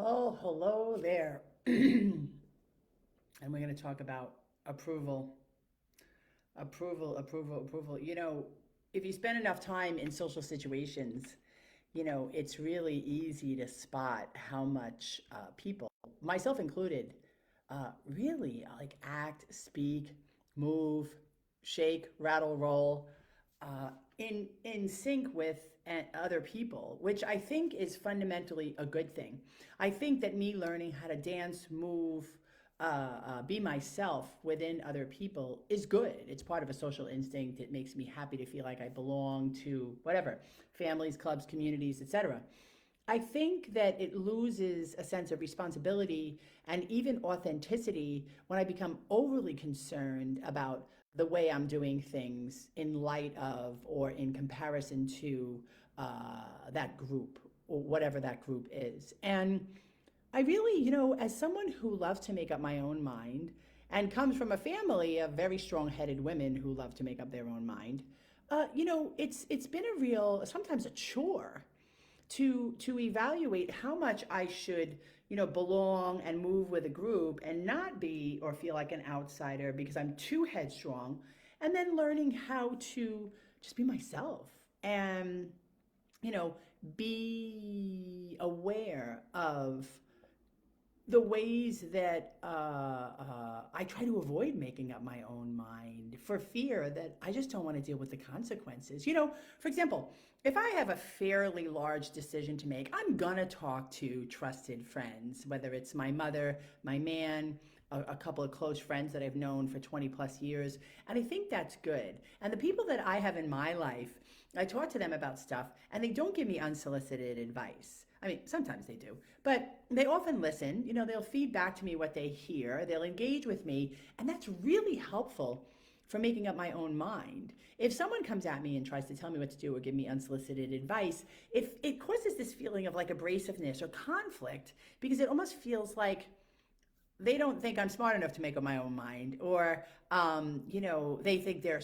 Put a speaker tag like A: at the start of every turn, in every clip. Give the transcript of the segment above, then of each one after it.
A: Oh, hello there. And we're going to talk about approval. Approval. If you spend enough time in social situations, it's really easy to spot how much people, myself included, really like act, speak, move, shake, rattle, roll, in sync with other people, which I think is fundamentally a good thing. I think that me learning how to dance, move, be myself within other people is good. It's part of a social instinct. It makes me happy to feel like I belong to whatever families, clubs, communities, etc. I think that it loses a sense of responsibility and even authenticity when I become overly concerned about the way I'm doing things in light of or in comparison to that group or whatever that group is. And I really, as someone who loves to make up my own mind and comes from a family of very strong-headed women who love to make up their own mind, it's been a real, sometimes a chore to evaluate how much I should, belong and move with a group and not be or feel like an outsider because I'm too headstrong, and then learning how to just be myself and, you know, be aware of the ways that I try to avoid making up my own mind for fear that I just don't want to deal with the consequences. For example, if I have a fairly large decision to make, I'm gonna talk to trusted friends, whether it's my mother, my man, a couple of close friends that I've known for 20 plus years. And I think that's good. And the people that I have in my life, I talk to them about stuff and they don't give me unsolicited advice. I mean, sometimes they do, but they often listen. They'll feed back to me what they hear, they'll engage with me, and that's really helpful for making up my own mind. If someone comes at me and tries to tell me what to do or give me unsolicited advice, if it causes this feeling of like abrasiveness or conflict, because it almost feels like they don't think I'm smart enough to make up my own mind, or they think they're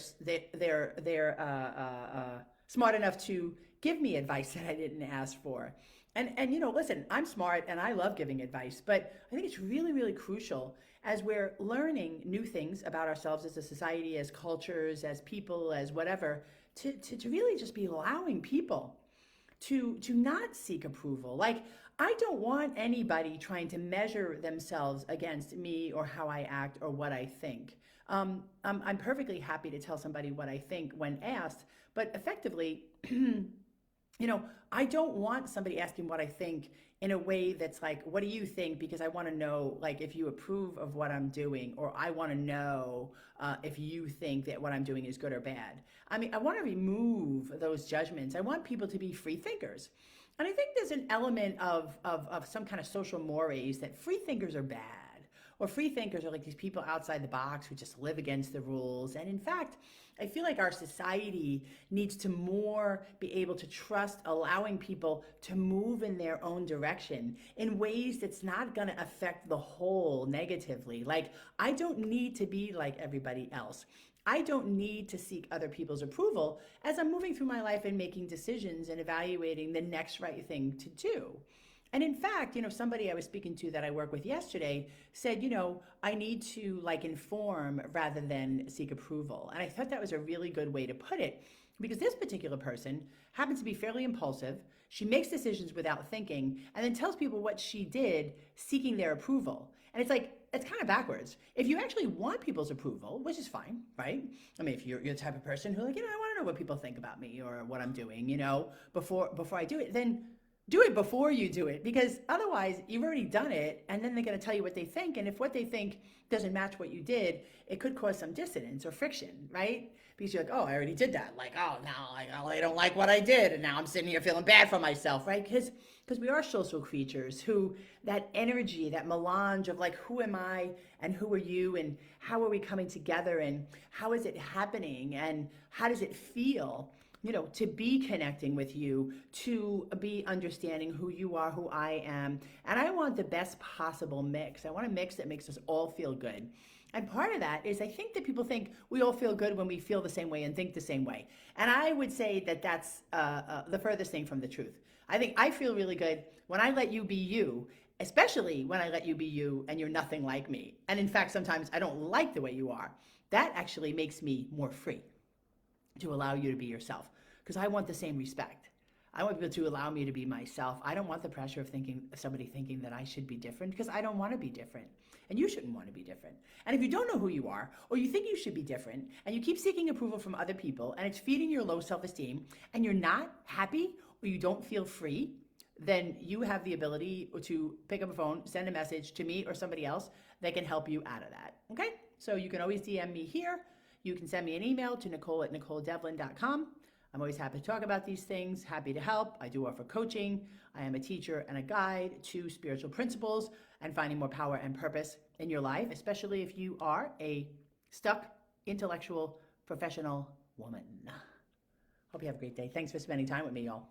A: smart enough to give me advice that I didn't ask for. And listen, I'm smart and I love giving advice, but I think it's really, really crucial as we're learning new things about ourselves as a society, as cultures, as people, as whatever, to really just be allowing people to not seek approval. Like, I don't want anybody trying to measure themselves against me or how I act or what I think. I'm perfectly happy to tell somebody what I think when asked, but effectively, I don't want somebody asking what I think in a way that's like, what do you think? Because I want to know, like, if you approve of what I'm doing, or I want to know if you think that what I'm doing is good or bad. I mean, I want to remove those judgments. I want people to be free thinkers. And I think there's an element of some kind of social mores that free thinkers are bad. Or free thinkers are like these people outside the box who just live against the rules. And in fact, I feel like our society needs to more be able to trust allowing people to move in their own direction in ways that's not going to affect the whole negatively. Like, I don't need to be like everybody else. I don't need to seek other people's approval as I'm moving through my life and making decisions and evaluating the next right thing to do. And in fact, somebody I was speaking to that I work with yesterday said, I need to like inform rather than seek approval. And I thought that was a really good way to put it, because this particular person happens to be fairly impulsive. She makes decisions without thinking and then tells people what she did seeking their approval. And it's like, it's kind of backwards. If you actually want people's approval, which is fine, right? I mean, if you're the type of person who, like, I want to know what people think about me or what I'm doing, before I do it, then do it before you do it, because otherwise you've already done it and then they're going to tell you what they think, and if what they think doesn't match what you did, it could cause some dissonance or friction, right? Because you're like, oh, I already did that, like, oh, now I don't like what I did and now I'm sitting here feeling bad for myself, right? Because we are social creatures who, that energy, that melange of like, who am I and who are you and how are we coming together and how is it happening and how does it feel, to be connecting with you, to be understanding who you are, who I am. And I want the best possible mix. I want a mix that makes us all feel good. And part of that is I think that people think we all feel good when we feel the same way and think the same way. And I would say that that's the furthest thing from the truth. I think I feel really good when I let you be you, especially when I let you be you and you're nothing like me. And in fact, sometimes I don't like the way you are. That actually makes me more free to allow you to be yourself because I want the same respect. I want people to allow me to be myself. I don't want the pressure of somebody thinking that I should be different because I don't want to be different. And you shouldn't want to be different. And if you don't know who you are, or you think you should be different, and you keep seeking approval from other people, and it's feeding your low self-esteem, and you're not happy or you don't feel free, then you have the ability to pick up a phone, send a message to me or somebody else that can help you out of that. Okay? So you can always DM me here. You can send me an email to Nicole@NicoleDevlin.com. I'm always happy to talk about these things, happy to help. I do offer coaching. I am a teacher and a guide to spiritual principles and finding more power and purpose in your life, especially if you are a stuck, intellectual, professional woman. Hope you have a great day. Thanks for spending time with me, y'all.